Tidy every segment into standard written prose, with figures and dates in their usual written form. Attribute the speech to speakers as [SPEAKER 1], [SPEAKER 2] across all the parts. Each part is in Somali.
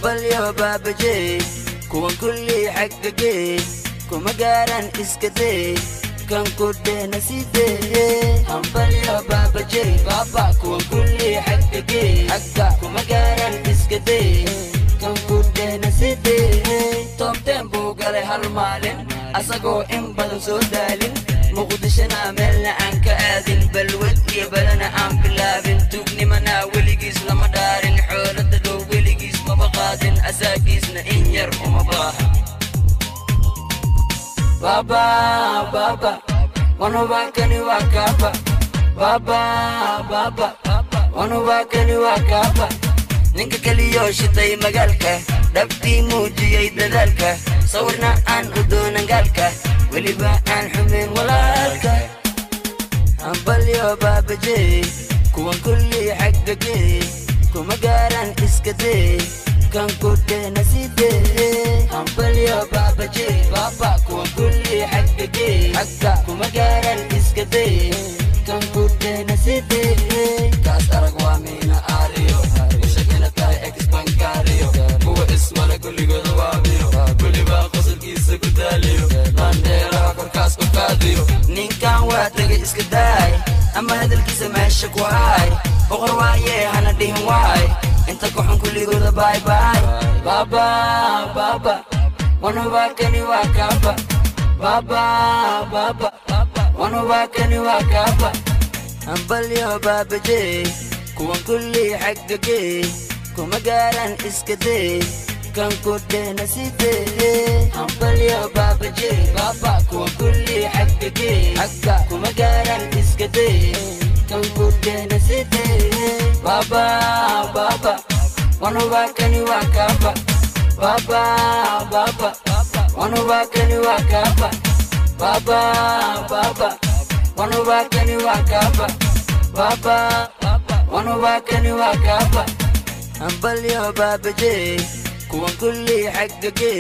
[SPEAKER 1] hambalyo babaje kuwan kulli xaqage kuma gaaran iskade kan kudena side hambalyo babaje baba kuwan kulli xaqage xaqa kuma gaaran iskade kan kudena side tom tempo gale hal maalin asagoo in badan soo daalin muqdishana meelna aan ka aadin balwad iyo balana aan bilaabin tuugnimana weligiis lama dhaarin xoolada dhow weligiis maba qaadin asaagiisna in yar uma baahan baba baba wanubakani waa kaaba baba baba wanubakani waa kaaba ninka kaliyoo shitay magaalka dhabtii muujiyay dadaalka sawirna aan u doonan gaalka weliba aan xumeyn walaalka hambalyo babaje kuwan kulli xaqage kuma gaaran iskade kan kudena side hambalyo babaje baba kuwan kulli xaqage xaqa kuma gaaran iskade kan kudena side kaas arag waa miina aariyo ishagana tahay expankaariyo kuwa ismala kulligooda waabiyo weliba qosolkiisa ku daaliyo landheeraha korkaas ku qaadiyo ninkan waa tagay iska daay ama hadalkiisa meesha ku haay boqor waaye hana dhihin waay inta kuxun kulligooda baay baay baba baba wanubakani waa kaaba baba baba wanubakani waa kaaba hambalyo babaje kuwan kulli xaqage kuma gaaran iskade kan kudena side hambalyo babaje baba kuwan kulli xaqage xaqa kuma gaaran iskade kan kudena side baba baba wanubakani waa kaaba baba baba wanubakani waa kaaba baba baba wanubakani waa kaaba baba wanubakani waa kaaba hambalyo babaje kuwan kulli xaqage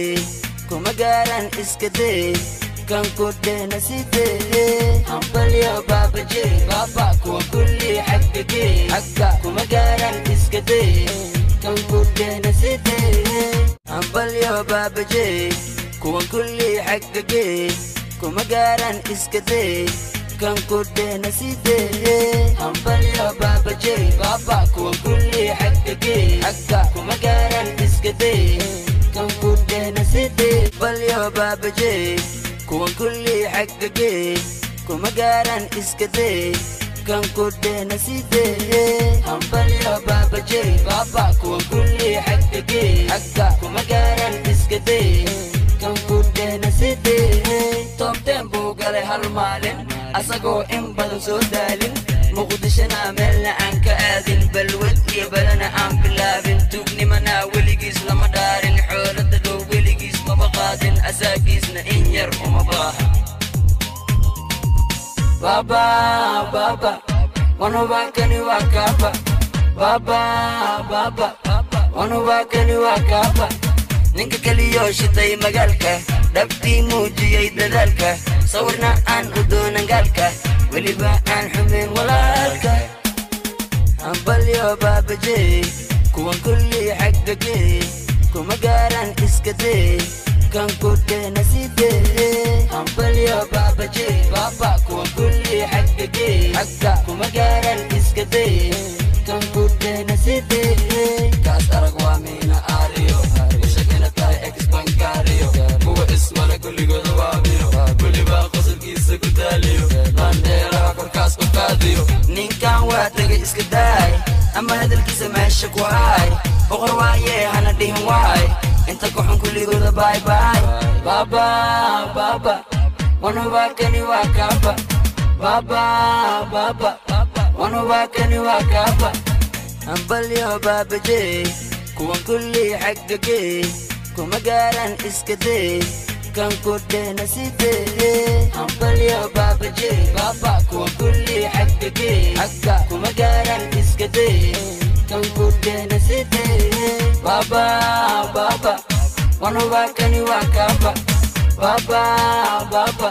[SPEAKER 1] kuma gaaran iskade kan kudena side hambalyo babaje baba kuwan kulli xaqage xaqa kuma gaaran iskade kan kudena side hambalyo babaje kuwan kulli xaqage kuma gaaran iskade kan kudena side hambalyo babaje baba kuwan kulli xaqage xaqa kuma gaaran iskade kan kudena side hambalyo babaje kuwan kulli xaqage kuma gaaran iskade kan kudena side hambalyo babaje baba kuwan kulli xaqage xaqa kuma gaaran iskade kan kudena side tom tempo gale hal maalin asagoo in badan soo daalin muqdishana meelna aan ka aadin balwad iyo balana aan bilaabin tuugnimana weligiis lama dhaarin xoolada dhow weligiis maba qaadin asaagiisna in yar uma baahan baba baba wanubakani waa kaaba baba baba wanubakani waa kaaba ninka kaliyoo shitay magaalka dhabtii muujiyay dadaalka sawirna aan u doonan gaalka weliba aan xumeyn walaalka hambalyo babaje kuwan kulli xaqage kuma gaaran iskade kan kudena side hambalyo babaje baba kuwan kulli xaqage xaqa kuma gaaran iskade kan kudena side kaas arag waa miina aariyo ishagana tahay expankaariyo kuwa ismala kulligooda waabiyo weliba qosolkiisa ku daaliyo landheeraha korkaas ku qaadiyo ninkan waa tagay iska daay ama hadalkiisa meesha ku haay boqor waaye hana dhihin waay inta kuxun kulligooda baay baay baba baba wanubakani waa kaaba baba baba wanubakani waa kaaba hambalyo babaje kuwan kulli xaqage kuma gaaran iskade kan kudena side hambalyo babaje baba kuwan kulli xaqage xaqa kuma gaaran iskade kan kudena side baba baba wanubakani waa kaaba baba baba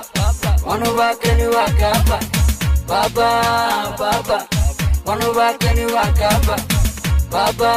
[SPEAKER 1] wanubakani waa kaaba baba baba wanubakani waa kaaba baba